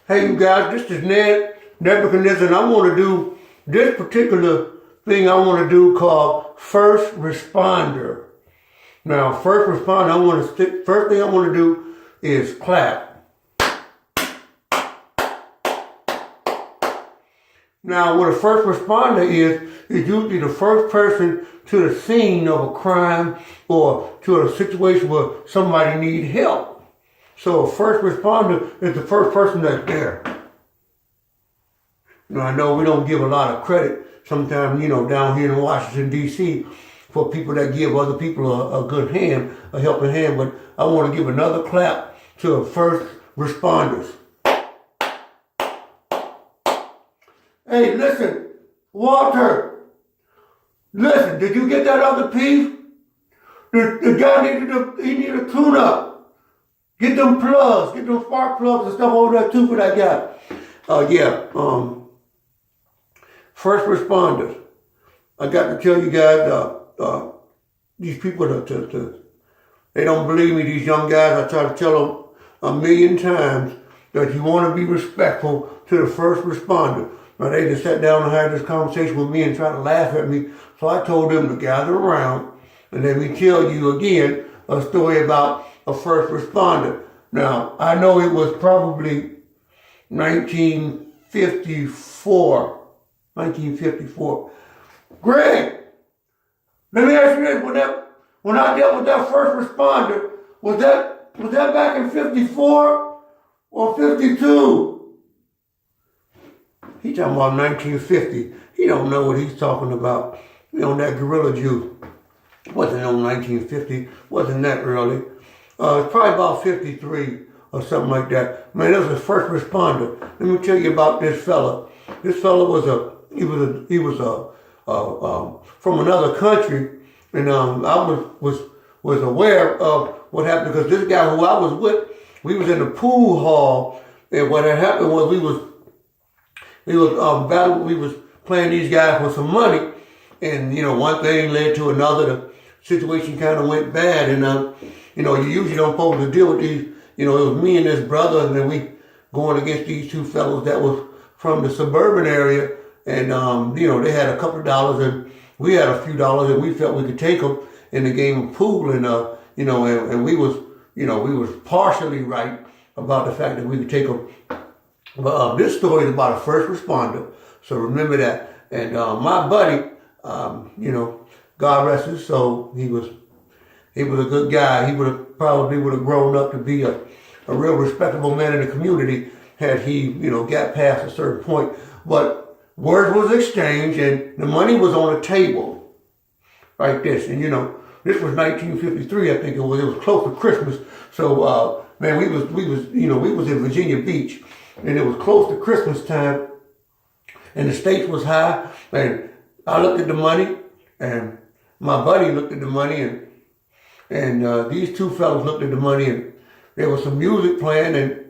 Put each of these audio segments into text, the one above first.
Hey, you guys, this is Ned Nebuchadnezzar, and I want to do this particular thing I want to do called first responder. Now, first responder, first thing I want to do is clap. Now, what a first responder is usually the first person to the scene of a crime or to a situation where somebody needs help. So a first responder is the first person that's there. Now, I know we don't give a lot of credit sometimes, down here in Washington, D.C. for people that give other people a good hand, a helping hand, but I want to give another clap to the first responders. Hey, listen, Walter, listen, did you get that other piece? The guy needed a tune-up. Get them plugs, get them spark plugs and stuff over there too for that guy. First responders. I got to tell you guys, these people, they don't believe me, these young guys. I try to tell them a million times that you want to be respectful to the first responder. Now, they just sat down and had this conversation with me and tried to laugh at me. So I told them to gather around and let me tell you again a story about a first responder. Now, I know it was probably 1954. Greg, let me ask you this. When I dealt with that first responder, was that back in 54 or 52? He talking about 1950. He don't know what he's talking about. That gorilla juice. Wasn't on 1950. Wasn't that early. It's probably about 53 or something like that. Man, that was a first responder. Let me tell you about this fella. This fella was from another country, and I was aware of what happened because this guy who I was with, we was in the pool hall, and what had happened was we was playing these guys for some money, and one thing led to another. The situation kind of went bad, and you usually don't supposed to deal with these. It was me and this brother, and then we going against these two fellows that was from the suburban area, and they had a couple of dollars, and we had a few dollars, and we felt we could take them in the game of pool, and and we was partially right about the fact that we could take them. But this story is about a first responder, so remember that. And my buddy, God rest his soul, he was a good guy. He probably would have grown up to be a real respectable man in the community had he, got past a certain point. But words was exchanged and the money was on the table like this. And, this was 1953, I think it was. It was close to Christmas. So, man, we was in Virginia Beach, and it was close to Christmas time, and the stakes was high. And I looked at the money, and my buddy looked at the money, and these two fellows looked at the money, and there was some music playing, and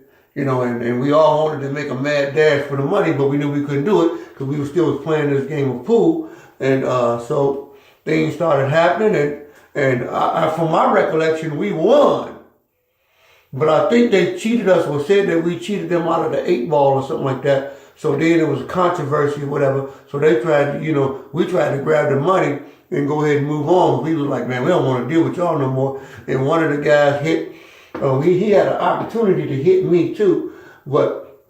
we all wanted to make a mad dash for the money, but we knew we couldn't do it because we were still playing this game of pool, and so things started happening, and I, from my recollection, we won, but I think they cheated us or said that we cheated them out of the 8-ball or something like that. So then it was a controversy or whatever. So they tried to, we tried to grab the money and go ahead and move on. We was like, man, we don't want to deal with y'all no more. And one of the guys hit, he had an opportunity to hit me too, but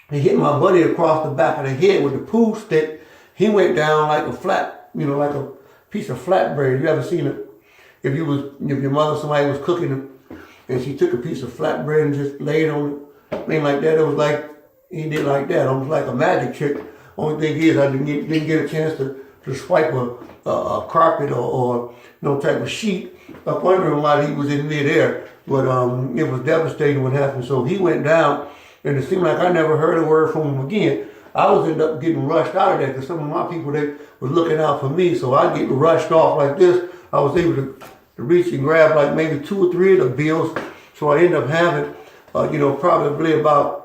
he hit my buddy across the back of the head with the pool stick. He went down like a flat, like a piece of flatbread. You ever seen it? If your mother, somebody was cooking and she took a piece of flatbread and just laid on it, thing like that, it was like, he did like that, almost like a magic trick. Only thing is, I didn't get a chance to swipe a carpet or no type of sheet up under him while he was in midair. But it was devastating what happened. So he went down, and it seemed like I never heard a word from him again. I was ended up getting rushed out of there because some of my people, they was looking out for me. So I get rushed off like this. I was able to reach and grab like maybe 2 or 3 of the bills. So I ended up having, probably about,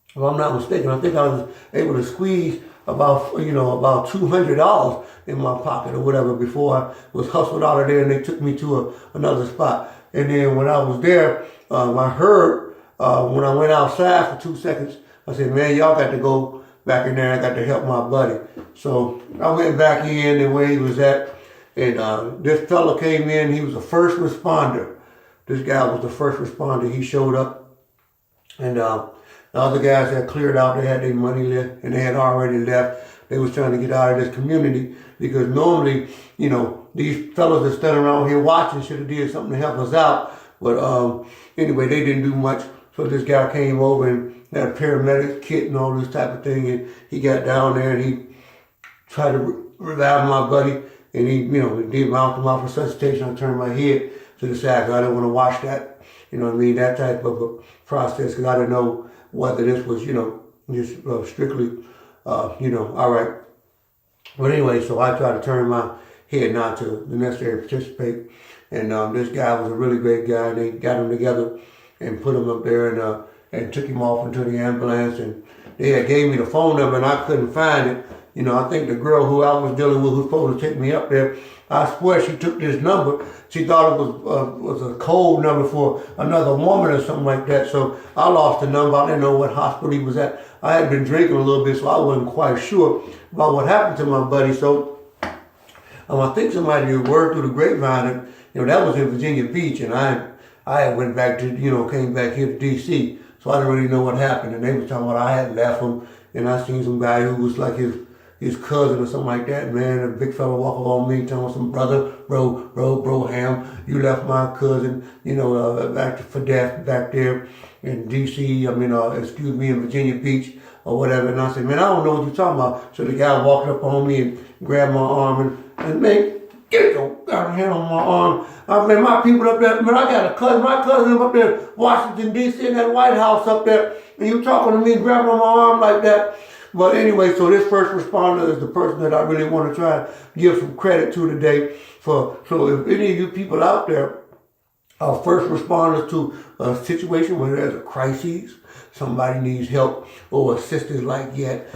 if I'm not mistaken, I think I was able to squeeze about $200 in my pocket or whatever before I was hustled out of there, and they took me to another spot. And then when I was there, I heard when I went outside for 2 seconds, I said, man, y'all got to go back in there. I got to help my buddy. So I went back in and where he was at. And this fella came in. He was the first responder. This guy was the first responder. He showed up. And the other guys had cleared out. They had their money left and they had already left. They was trying to get out of this community because normally, you know, these fellas that stand around here watching should have did something to help us out. But anyway, they didn't do much. So this guy came over and had a paramedic kit and all this type of thing. And he got down there and he tried to revive my buddy. And he, you know, did mouth-to-mouth resuscitation. I turned my head to the side because I didn't want to watch that. You know what I mean? That type of a process because I didn't know whether this was, you know, just strictly, you know, all right. But anyway, so I tried to turn my head not to the necessary participate. And this guy was a really great guy. And they got him together and put him up there and took him off into the ambulance. And they had gave me the phone number and I couldn't find it. You know, I think the girl who I was dealing with who was supposed to take me up there, I swear she took this number. She thought it was a code number for another woman or something like that. So I lost the number. I didn't know what hospital he was at. I had been drinking a little bit, so I wasn't quite sure about what happened to my buddy. So I think somebody word through the grapevine, and, you know, that was in Virginia Beach, and I went back to, you know, came back here to D.C., so I didn't really know what happened. And they were talking about I had left him, and I seen some guy who was like his cousin or something like that, man. A big fella walk up on me, telling some brother, bro, Ham, you left my cousin, you know, back for death back there in D.C., excuse me, in Virginia Beach or whatever. And I said, man, I don't know what you're talking about. So the guy walked up on me and grabbed my arm and man, get your hand on my arm. I mean, my people up there, man, I got a cousin, my cousin up there, Washington, D.C., in that White House up there, and you talking to me, grabbing my arm like that. But anyway, so this first responder is the person that I really want to try to give some credit to today. So if any of you people out there are first responders to a situation where there's a crisis, somebody needs help or assistance like that.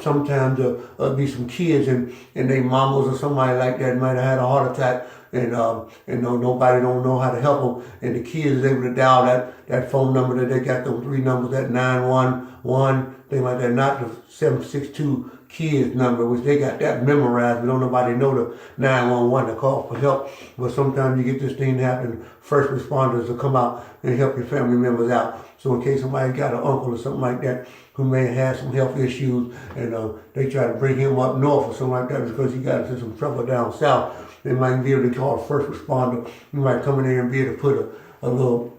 Sometimes there'll be some kids and their mamas or somebody like that might have had a heart attack and nobody don't know how to help them. And the kids is able to dial that phone number that they got, those 3 numbers, that 911, thing like that, not the 762 kids number, which they got that memorized, but don't nobody know the 911 to call for help. But sometimes you get this thing to happen, first responders will come out and help your family members out. So in case somebody got an uncle or something like that who may have had some health issues and they try to bring him up north or something like that because he got into some trouble down south, they might be able to call a first responder. You might come in there and be able to put a little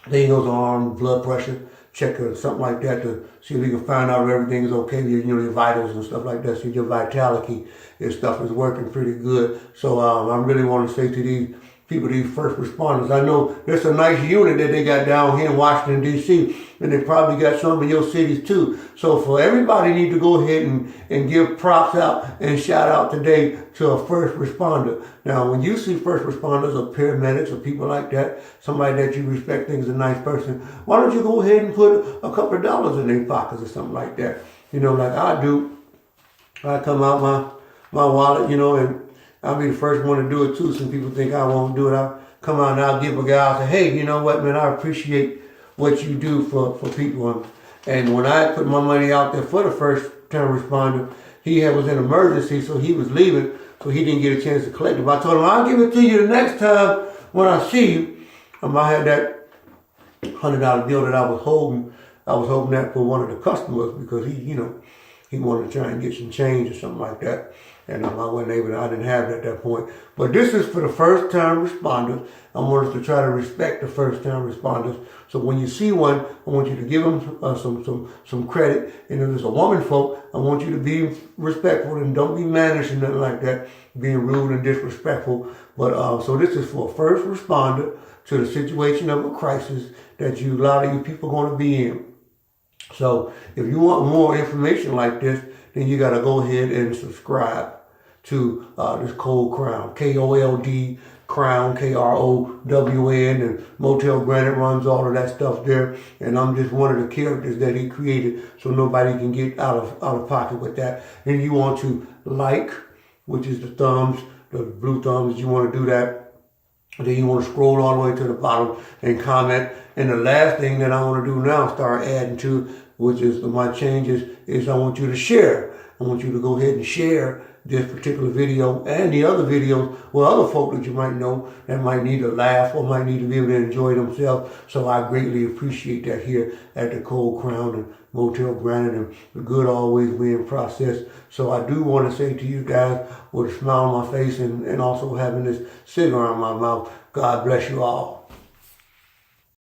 thing on his arm, blood pressure, check or something like that to see if we can find out if everything is okay, your vitals and stuff like that, see your vitality and stuff is working pretty good. So I really want to say to these people, these first responders, I know there's a nice unit that they got down here in Washington, D.C., and they probably got some in your cities too. So for everybody need to go ahead and give props out and shout out today to a first responder. Now, when you see first responders or paramedics or people like that, somebody that you respect thinks is a nice person, why don't you go ahead and put a couple of dollars in their pockets or something like that? You know, like I do. I come out my wallet, you know, and I'll be the first one to do it too. Some people think I won't do it. I'll come out and I'll give a guy, I'll say, hey, you know what, man, I appreciate what you do for people. And when I put my money out there for the first time responder, he was in emergency, so he was leaving, so he didn't get a chance to collect it. But I told him, I'll give it to you the next time when I see you. I had that $100 bill that I was holding that for one of the customers because he wanted to try and get some change or something like that. And I wasn't able to, I didn't have it at that point. But this is for the first time responders. I want us to try to respect the first time responders. So when you see one, I want you to give them some credit. And if it's a woman folk, I want you to be respectful and don't be mannish and nothing like that, being rude and disrespectful. But so this is for a first responder to the situation of a crisis that a lot of you people are going to be in. So if you want more information like this, then you got to go ahead and subscribe to this Cold Crown, KOLD Crown, KROWN, and Motel Granite runs all of that stuff there. And I'm just one of the characters that he created, so nobody can get out of pocket with that. And you want to like, which is the thumbs, the blue thumbs. You want to do that. Then you want to scroll all the way to the bottom and comment. And the last thing that I want to do now is start adding to which is my changes, is I want you to share. I want you to go ahead and share this particular video and the other videos with other folk that you might know that might need a laugh or might need to be able to enjoy themselves. So I greatly appreciate that here at the Cold Crown and Motel Granite, and the good always win process. So I do want to say to you guys with a smile on my face and also having this cigar in my mouth, God bless you all.